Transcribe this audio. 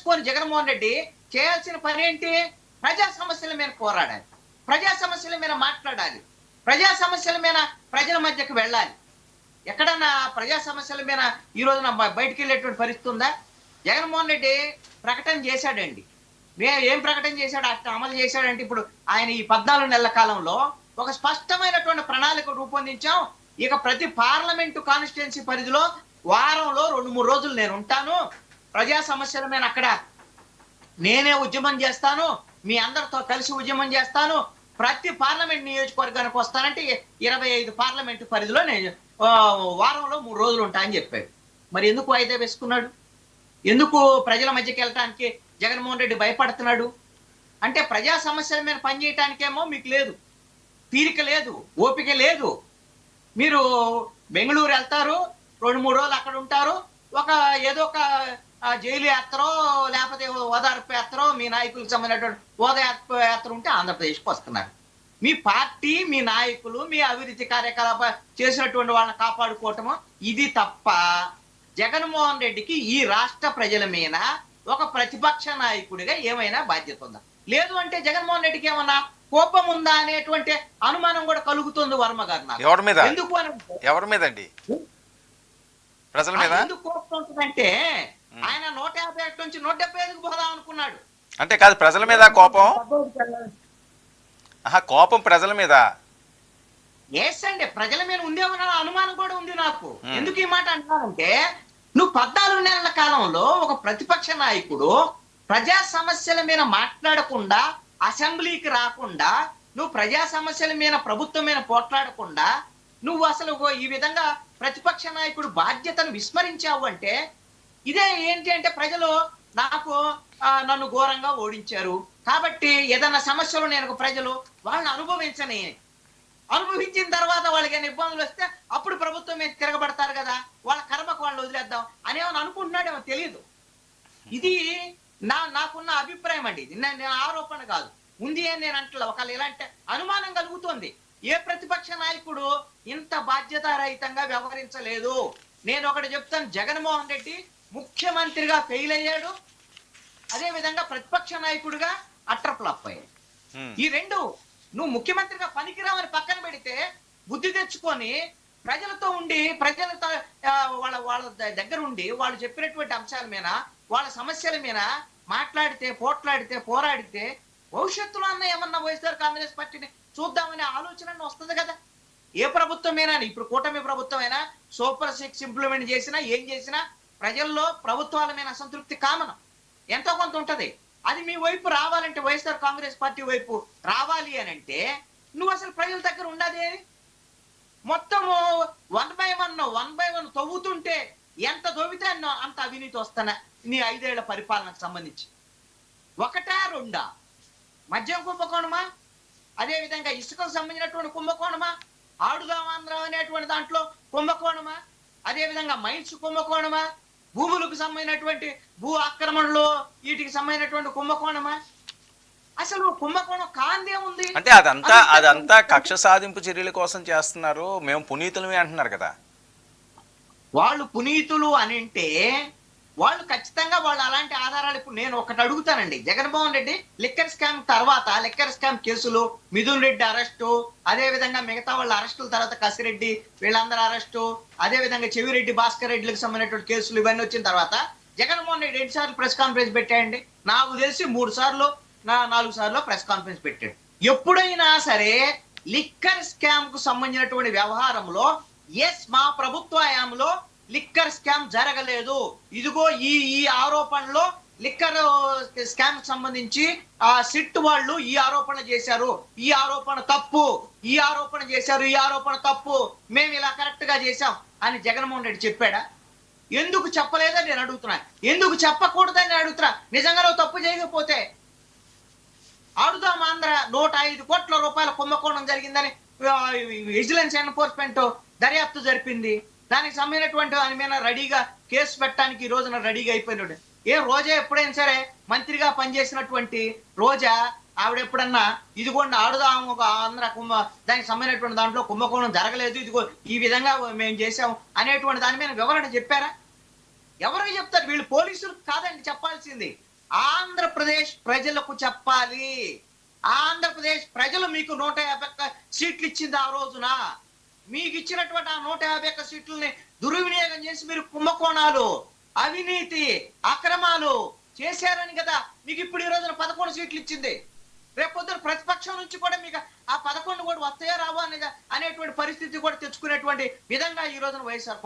తెలుసుకొని జగన్మోహన్ రెడ్డి చేయాల్సిన పని ఏంటి? ప్రజా సమస్యల మీద పోరాడాలి, ప్రజా సమస్యల మీద మాట్లాడాలి, ప్రజా సమస్యల మీద ప్రజల మధ్యకు వెళ్ళాలి. ఎక్కడన్నా ప్రజా సమస్యల మీద ఈ రోజున బయటికి వెళ్ళేటువంటి పరిస్థితి ఉందా? జగన్మోహన్ రెడ్డి ప్రకటన చేశాడండి. ఏం ప్రకటన చేశాడు, అట్లా అమలు చేశాడంటే ఇప్పుడు ఆయన ఈ 14 నెలల కాలంలో ఒక స్పష్టమైనటువంటి ప్రణాళిక రూపొందించాం. ఇక ప్రతి పార్లమెంటు కాన్స్టిట్యున్సీ పరిధిలో వారంలో 2-3 రోజులు నేను ఉంటాను, ప్రజా సమస్యల మీద అక్కడ నేనే ఉద్యమం చేస్తాను, మీ అందరితో కలిసి ఉద్యమం చేస్తాను, ప్రతి పార్లమెంట్ నియోజకవర్గానికి వస్తానంటే 25 పార్లమెంటు పరిధిలో నేను వారంలో 3 రోజులు ఉంటాయని చెప్పాడు. మరి ఎందుకు వాయిదా వేసుకున్నాడు? ఎందుకు ప్రజల మధ్యకి వెళ్ళటానికి జగన్మోహన్ రెడ్డి భయపడుతున్నాడు? అంటే ప్రజా సమస్యల మీద పనిచేయటానికేమో మీకు లేదు, తీరిక లేదు, ఓపిక లేదు. మీరు బెంగళూరు వెళ్తారు, 2-3 రోజులు అక్కడ ఉంటారు, ఏదో ఒక జైలు యాత్రో లేకపోతే ఓదార్పు యాత్రో మీ నాయకులకు సంబంధించినటువంటి ఓదార్పు యాత్ర ఉంటే ఆంధ్రప్రదేశ్కి వస్తున్నారు. మీ పార్టీ, మీ నాయకులు, మీ అభివృద్ధి కార్యకలాపాలు చేసినటువంటి వాళ్ళని కాపాడుకోవటము ఇది తప్ప జగన్మోహన్ రెడ్డికి ఈ రాష్ట్ర ప్రజల మీద ఒక ప్రతిపక్ష నాయకుడిగా ఏమైనా బాధ్యత ఉందా? లేదు అంటే జగన్మోహన్ రెడ్డికి ఏమన్నా కోపం ఉందా అనేటువంటి అనుమానం కూడా కలుగుతుంది వర్మ గారు నాకు. ఎవరి మీద? ఎందుకు అని, ఎవరి మీద అండి? ప్రజల మీద ఎందుకు కోపం ఉంటుందంటే ఆయన 151 నుంచి 175కి పోదాం అనుకున్నాడు. అంటే కాదు, ప్రజల మీద కోపం. కోపం ప్రజల మీద. ఎస్ అండి, ప్రజల మీద ఉందేమన్న అనుమానం కూడా ఉంది నాకు. ఎందుకు ఈ మాట అంటున్నానంటే నువ్వు 14 నెలల కాలంలో ఒక ప్రతిపక్ష నాయకుడు ప్రజా సమస్యల మీద మాట్లాడకుండా, అసెంబ్లీకి రాకుండా, నువ్వు ప్రజా సమస్యల మీద ప్రభుత్వం మీద పోట్లాడకుండా నువ్వు అసలు ఈ విధంగా ప్రతిపక్ష నాయకుడు బాధ్యతను విస్మరించావు అంటే ఇదే ఏంటి అంటే ప్రజలు నన్ను ఘోరంగా ఓడించారు కాబట్టి ఏదైనా సమస్యలు నేను ప్రజలు వాళ్ళని అనుభవించిన తర్వాత వాళ్ళకి ఏమైనా ఇబ్బందులు వస్తే అప్పుడు ప్రభుత్వం మీద తిరగబడతారు కదా, వాళ్ళ కర్మకు వాళ్ళు వదిలేద్దాం అనేమని అనుకుంటున్నాడేమో తెలియదు. ఇది నాకున్న అభిప్రాయం అండి. ఇది నేను ఆరోపణ కాదు, ఉంది అని నేను అంటలే. ఒకవేళ ఇలాంటి అనుమానం కలుగుతుంది, ఏ ప్రతిపక్ష నాయకుడు ఇంత బాధ్యతారహితంగా వ్యవహరించలేదు. నేను ఒకటి చెప్తాను, జగన్మోహన్ రెడ్డి ముఖ్యమంత్రిగా ఫెయిల్ అయ్యాడు, అదే విధంగా ప్రతిపక్ష నాయకుడిగా అట్టర్ ఫ్లాప్ అయ్యాడు. ఈ రెండు నువ్వు ముఖ్యమంత్రిగా పనికిరామని పక్కన పెడితే బుద్ధి తెచ్చుకొని ప్రజలతో ఉండి, ప్రజలతో వాళ్ళ దగ్గర ఉండి వాళ్ళు చెప్పినటువంటి అంశాల మీద, వాళ్ళ సమస్యల మీద మాట్లాడితే, పోరాడితే భవిష్యత్తులో అన్న ఏమన్నా వైఎస్ఆర్ కాంగ్రెస్ పార్టీని చూద్దామనే ఆలోచన వస్తుంది కదా. ఏ ప్రభుత్వమైనా, ఇప్పుడు కూటమి ప్రభుత్వమైనా సూపర్ 6 ఇంప్లిమెంట్ చేసినా ఏం చేసినా ప్రజల్లో ప్రభుత్వాల మీద అసంతృప్తి కామనం ఎంతో కొంత ఉంటది. అది మీ వైపు రావాలంటే, వైఎస్ఆర్ కాంగ్రెస్ పార్టీ వైపు రావాలి అని అంటే నువ్వు అసలు ప్రజల దగ్గర ఉండదే. మొత్తం 1 by 1 తవ్వుతుంటే ఎంత దొవితే అంత అవినీతి వస్తానా నీ 5 ఏళ్ల పరిపాలనకు సంబంధించి? 1-2 మద్యం కుంభకోణమా, అదే విధంగా ఇసుకకు సంబంధించినటువంటి కుంభకోణమా, ఆడుదాం ఆంధ్ర అనేటువంటి దాంట్లో కుంభకోణమా, అదే విధంగా మైన్స్ కుంభకోణమా, భూములకు సంబంధించినటువంటి భూ ఆక్రమణలో వీటికి సంబంధించినటువంటి కుంభకోణమా? అసలు కుంభకోణం కాందే ఉంది అంటే అదంతా కక్ష సాధింపు చర్యల కోసం చేస్తున్నారు, మేము పునీతులమే అంటున్నారు కదా. వాళ్ళు పునీతులు అని అంటే వాళ్ళు ఖచ్చితంగా వాళ్ళు అలాంటి ఆధారాలు. ఇప్పుడు నేను ఒకటి అడుగుతానండి, జగన్మోహన్ రెడ్డి లిక్కర్ స్కామ్ తర్వాత, లిక్కర్ స్కామ్ కేసులు, మిథున్ రెడ్డి అరెస్టు, అదే విధంగా మిగతా వాళ్ళ అరెస్టుల తర్వాత కసిరెడ్డి వీళ్ళందరూ అరెస్టు, అదే విధంగా చెవిరెడ్డి భాస్కర్ రెడ్డిలకు సంబంధించినటువంటి కేసులు ఇవన్నీ వచ్చిన తర్వాత జగన్మోహన్ రెడ్డి 2 సార్లు ప్రెస్ కాన్ఫరెన్స్ పెట్టాయండి. నాకు తెలిసి 3 సార్లు 4 సార్లు ప్రెస్ కాన్ఫరెన్స్ పెట్టాడు. ఎప్పుడైనా సరే లిక్కర్ స్కామ్ కు సంబంధించినటువంటి వ్యవహారంలో ఎస్ మా ప్రభుత్వ హయాంలో లిక్కర్ స్కామ్ జరగలేదు, ఇదిగో ఈ ఆరోపణలో లిక్కర్ స్కామ్ సంబంధించి సిట్ వాళ్ళు ఈ ఆరోపణ చేశారు, ఈ ఆరోపణ తప్పు, ఈ ఆరోపణ చేశారు, ఈ ఆరోపణ తప్పు, మేము ఇలా కరెక్ట్ గా చేశాం అని జగన్మోహన్ రెడ్డి చెప్పాడా? ఎందుకు చెప్పలేదని నేను అడుగుతున్నా. ఎందుకు చెప్పకూడదని నేను అడుగుతున్నా. నిజంగా తప్పు చేయకపోతే ఆడుదాం ఆంధ్ర 105 కోట్ల రూపాయల కుంభకోణం జరిగిందని విజిలెన్స్ ఎన్ఫోర్స్మెంట్ దర్యాప్తు జరిపింది. దానికి సంబంధించినటువంటి దాని మీద రెడీగా కేసు పెట్టడానికి ఈ రోజున రెడీగా అయిపోయినాడు. రోజా ఎప్పుడైనా సరే మంత్రిగా పనిచేసినటువంటి రోజా ఆవిడ ఎప్పుడన్నా ఇదిగోండి ఆడుదాము ఆంధ్ర దానికి సంబంధించినటువంటి దాంట్లో కుంభకోణం జరగలేదు, ఇదిగో ఈ విధంగా మేము చేసాము అనేటువంటి దాని మీద వివరణ చెప్పారా? ఎవరికి చెప్తారు? వీళ్ళు పోలీసులు కాదండి చెప్పాల్సింది, ఆంధ్రప్రదేశ్ ప్రజలకు చెప్పాలి. ఆంధ్రప్రదేశ్ ప్రజలు మీకు 151 సీట్లు ఇచ్చింది ఆ రోజున. మీకు ఇచ్చినటువంటి ఆ 151 సీట్లని దుర్వినియోగం చేసి మీరు కుంభకోణాలు, అవినీతి, అక్రమాలు చేశారని కదా మీకు ఇప్పుడు ఈ రోజున 11 సీట్లు ఇచ్చింది. రేపు పొద్దున ప్రతిపక్షం నుంచి కూడా మీకు ఆ 11 కూడా వస్తాయో రావో అనేటువంటి పరిస్థితి కూడా తెచ్చుకునేటువంటి విధంగా ఈ రోజున వైఎస్ఆర్